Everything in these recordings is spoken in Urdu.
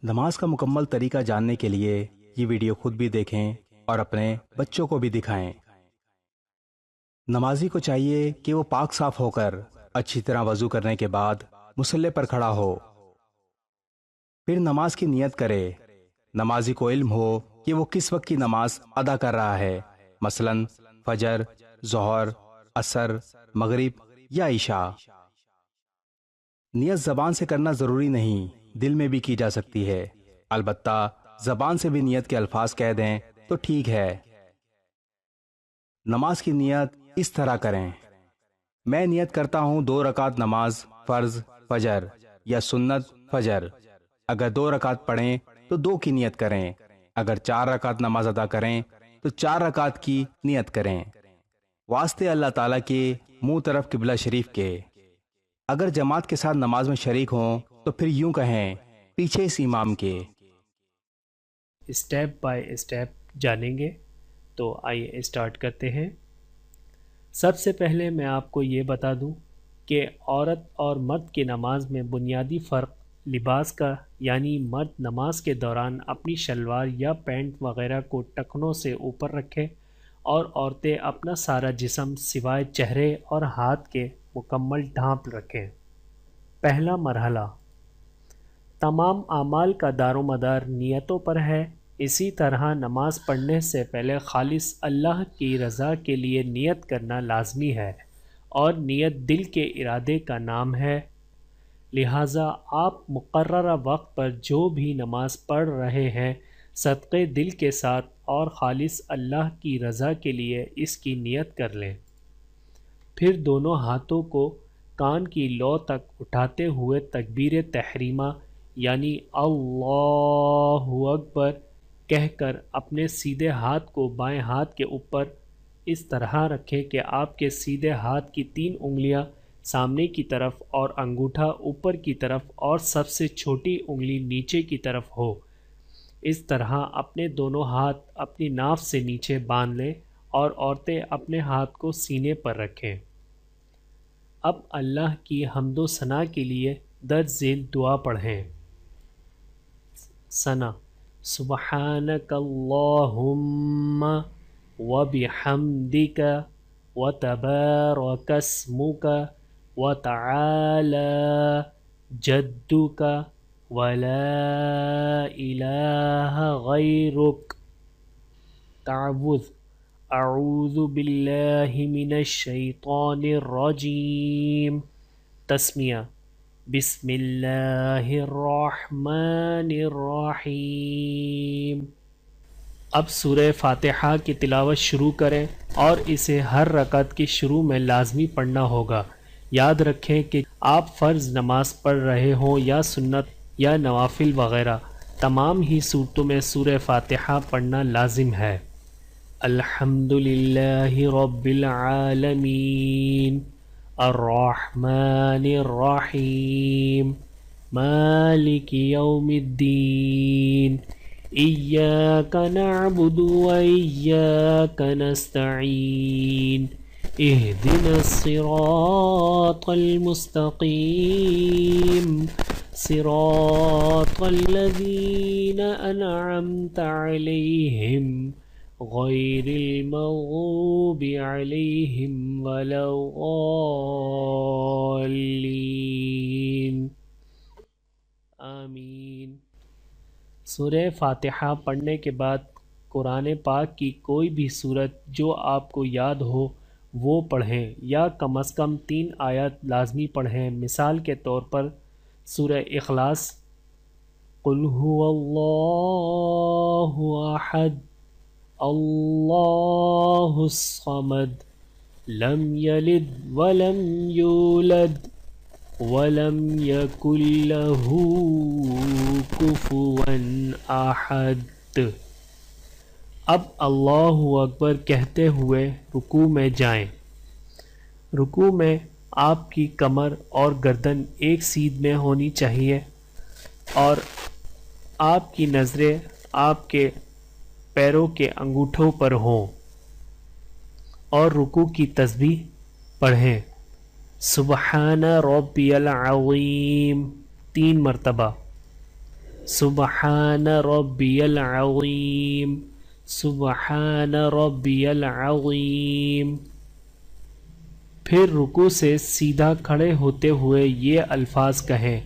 نماز کا مکمل طریقہ جاننے کے لیے یہ ویڈیو خود بھی دیکھیں اور اپنے بچوں کو بھی دکھائیں۔ نمازی کو چاہیے کہ وہ پاک صاف ہو کر اچھی طرح وضو کرنے کے بعد مصلی پر کھڑا ہو، پھر نماز کی نیت کرے۔ نمازی کو علم ہو کہ وہ کس وقت کی نماز ادا کر رہا ہے، مثلا فجر، ظہر، عصر، مغرب یا عشاء۔ نیت زبان سے کرنا ضروری نہیں، دل میں بھی کی جا سکتی ہے، البتہ زبان سے بھی نیت کے الفاظ کہہ دیں تو ٹھیک ہے۔ نماز کی نیت اس طرح کریں: میں نیت کرتا ہوں 2 رکعت نماز فرض فجر یا سنت فجر۔ اگر 2 رکعت پڑھیں تو 2 کی نیت کریں، اگر 4 رکعت نماز ادا کریں تو 4 رکعت کی نیت کریں، واسطے اللہ تعالیٰ کے منہ طرف قبلہ شریف کے۔ اگر جماعت کے ساتھ نماز میں شریک ہوں تو پھر یوں کہیں پیچھے اس امام کے۔ اسٹیپ بائی اسٹیپ جانیں گے، تو آئیے اسٹارٹ کرتے ہیں۔ سب سے پہلے میں آپ کو یہ بتا دوں کہ عورت اور مرد کی نماز میں بنیادی فرق لباس کا، یعنی مرد نماز کے دوران اپنی شلوار یا پینٹ وغیرہ کو ٹخنوں سے اوپر رکھے اور عورتیں اپنا سارا جسم سوائے چہرے اور ہاتھ کے مکمل ڈھانپ رکھیں۔ پہلا مرحلہ، تمام اعمال کا دار و مدار نیتوں پر ہے۔ اسی طرح نماز پڑھنے سے پہلے خالص اللہ کی رضا کے لیے نیت کرنا لازمی ہے، اور نیت دل کے ارادے کا نام ہے۔ لہٰذا آپ مقررہ وقت پر جو بھی نماز پڑھ رہے ہیں، صدقے دل کے ساتھ اور خالص اللہ کی رضا کے لیے اس کی نیت کر لیں۔ پھر دونوں ہاتھوں کو کان کی لو تک اٹھاتے ہوئے تکبیر تحریمہ یعنی اللہ اکبر کہہ کر اپنے سیدھے ہاتھ کو بائیں ہاتھ کے اوپر اس طرح رکھیں کہ آپ کے سیدھے ہاتھ کی 3 انگلیاں سامنے کی طرف اور انگوٹھا اوپر کی طرف اور سب سے چھوٹی انگلی نیچے کی طرف ہو۔ اس طرح اپنے دونوں ہاتھ اپنی ناف سے نیچے باندھ لیں اور عورتیں اپنے ہاتھ کو سینے پر رکھیں۔ اب اللہ کی حمد و ثنا کے لیے درج ذیل دعا پڑھیں۔ ثنا: سبحانک اللہم وبحمدک وتبارک اسمک وتعالی جدک ولا الہ غیرک۔ تعوذ: اعوذ باللہ من الشیطان الرجیم۔ تسمیہ: بسم اللہ الرحمن الرحیم۔ اب سورہ فاتحہ کی تلاوت شروع کریں اور اسے ہر رکعت کی شروع میں لازمی پڑھنا ہوگا۔ یاد رکھیں کہ آپ فرض نماز پڑھ رہے ہوں یا سنت یا نوافل وغیرہ، تمام ہی صورتوں میں سورہ فاتحہ پڑھنا لازم ہے۔ الحمدللہ رب العالمین الرحمن الرحیم مالک یوم الدین ایاک نعبد و ایاک نستعین اہدنا الصراط المستقیم صراط الذین انعمت علیہم غیر المغضوب علیہم ولا الضالین آمین۔ سورہ فاتحہ پڑھنے کے بعد قرآن پاک کی کوئی بھی سورت جو آپ کو یاد ہو وہ پڑھیں، یا کم از کم 3 آیات لازمی پڑھیں۔ مثال کے طور پر سورہ اخلاص، قل هو اللہ احد اللہ الصمد لم یلد ولم یولد ولم یکن لہ کفوا احد۔ اب اللہ اکبر کہتے ہوئے رکوع میں جائیں۔ رکوع میں آپ کی کمر اور گردن ایک سیدھ میں ہونی چاہیے اور آپ کی نظریں آپ کے پیروں کے انگوٹھوں پر ہوں، اور رکوع کی تسبیح پڑھیں، سبحان ربی العظیم 3 مرتبہ۔ سبحان ربی العظیم، سبحان ربی العظیم۔ پھر رکوع سے سیدھا کھڑے ہوتے ہوئے یہ الفاظ کہیں،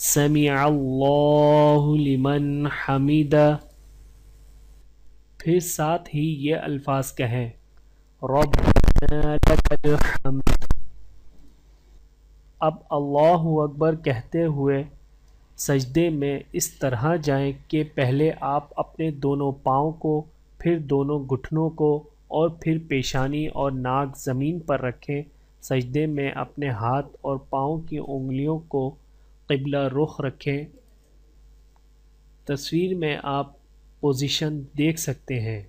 سمع اللہ لمن حمیدہ۔ پھر ساتھ ہی یہ الفاظ کہیں، ربنا لک الحمد۔ اب اللہ اکبر کہتے ہوئے سجدے میں اس طرح جائیں کہ پہلے آپ اپنے دونوں پاؤں کو، پھر دونوں گھٹنوں کو اور پھر پیشانی اور ناک زمین پر رکھیں۔ سجدے میں اپنے ہاتھ اور پاؤں کی انگلیوں کو قبلہ رخ رکھیں۔ تصویر میں آپ پوزیشن دیکھ سکتے ہیں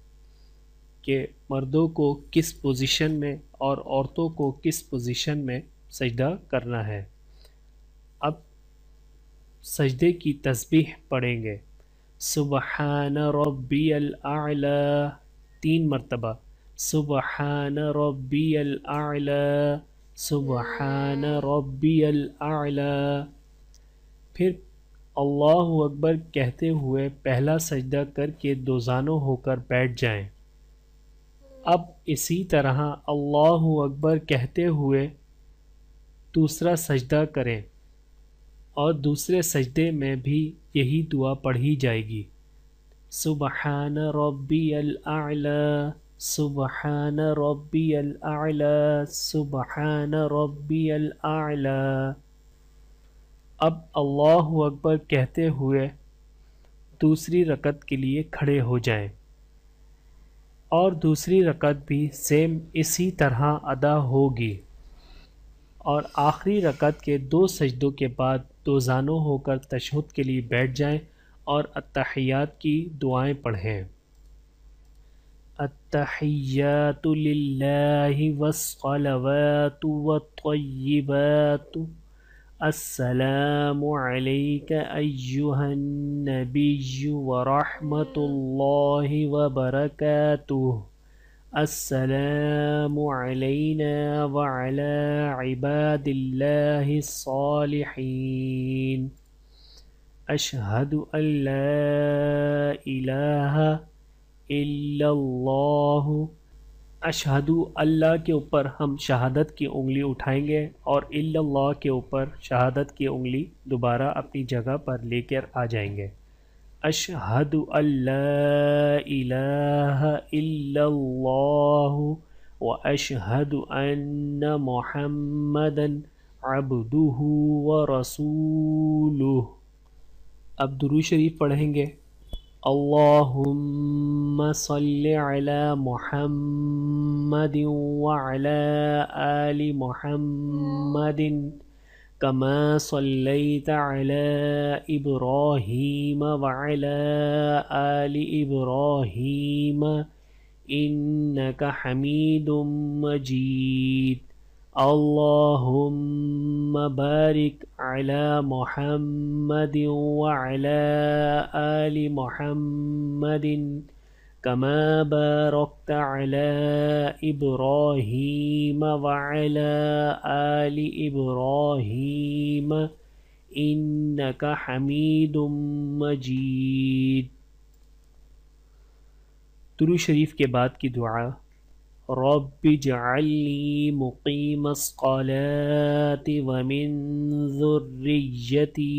کہ مردوں کو کس پوزیشن میں اور عورتوں کو کس پوزیشن میں سجدہ کرنا ہے۔ اب سجدے کی تسبیح پڑھیں گے، سبحان ربی الاعلی 3 مرتبہ، سبحان ربی الاعلی، سبحان ربی الاعلی۔ پھر اللہ اکبر کہتے ہوئے پہلا سجدہ کر کے دوزانوں ہو کر بیٹھ جائیں۔ اب اسی طرح اللہ اکبر کہتے ہوئے دوسرا سجدہ کریں اور دوسرے سجدے میں بھی یہی دعا پڑھی جائے گی، سبحان ربی الاعلی، سبحان ربی الاعلی، سبحان ربی الاعلی۔ اب اللہ اکبر کہتے ہوئے دوسری رکعت کے لیے کھڑے ہو جائیں اور دوسری رکعت بھی سیم اسی طرح ادا ہوگی، اور آخری رکعت کے 2 سجدوں کے بعد دوزانوں ہو کر تشہد کے لیے بیٹھ جائیں اور التحیات کی دعائیں پڑھیں، التحیات للہ والصلوات والطیبات، السلام علیک ایہا النبی ورحمۃ اللہ وبرکاتہ، السلام علینا وعلی عباد اللہ الصالحین، اشہد ان لا الہ الا اللہ۔ اشہد اللہ کے اوپر ہم شہادت کی انگلی اٹھائیں گے اور الا اللہ کے اوپر شہادت کی انگلی دوبارہ اپنی جگہ پر لے کر آ جائیں گے، اشہد ان لا الہ الا اللہ واشہد ان محمدا عبدہ ورسولہ۔ اب درود شریف پڑھیں گے، اللہم صل علی محمد وعلی آل محمد کما صلیت علی ابراہیم وعلی آل ابراہیم انک حمید مجید، اللہم بارک علی محمد وعلی آل محمد کما بارکت علی ابراہیم وعلی آل ابراہیم انک حمید مجید۔ درود شریف کے بعد کی دعا، رب اجعلنی مقیم الصلاة ومن ذریتی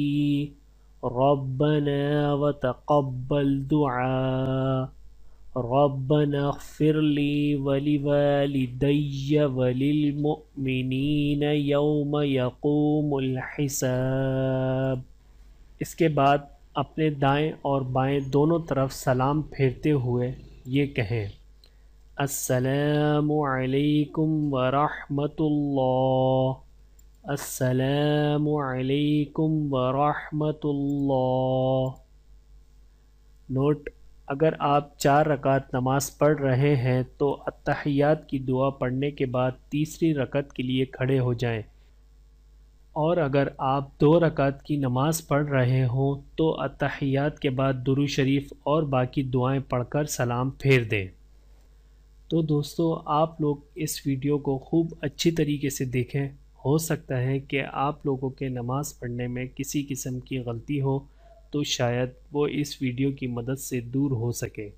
ربنا وتقبل دعاء، ربنا اغفر لی ولوالدی وللمؤمنین یوم یقوم الحساب۔ اس کے بعد اپنے دائیں اور بائیں دونوں طرف سلام پھیرتے ہوئے یہ کہیں، السلام علیکم ورحمۃ اللہ، السلام علیکم ورحمۃ اللہ۔ نوٹ: اگر آپ 4 رکعت نماز پڑھ رہے ہیں تو التحیات کی دعا پڑھنے کے بعد تیسری رکعت کے لیے کھڑے ہو جائیں، اور اگر آپ 2 رکعت کی نماز پڑھ رہے ہوں تو التحیات کے بعد درود شریف اور باقی دعائیں پڑھ کر سلام پھیر دیں۔ تو دوستو، آپ لوگ اس ویڈیو کو خوب اچھی طریقے سے دیکھیں، ہو سکتا ہے کہ آپ لوگوں کے نماز پڑھنے میں کسی قسم کی غلطی ہو تو شاید وہ اس ویڈیو کی مدد سے دور ہو سکے۔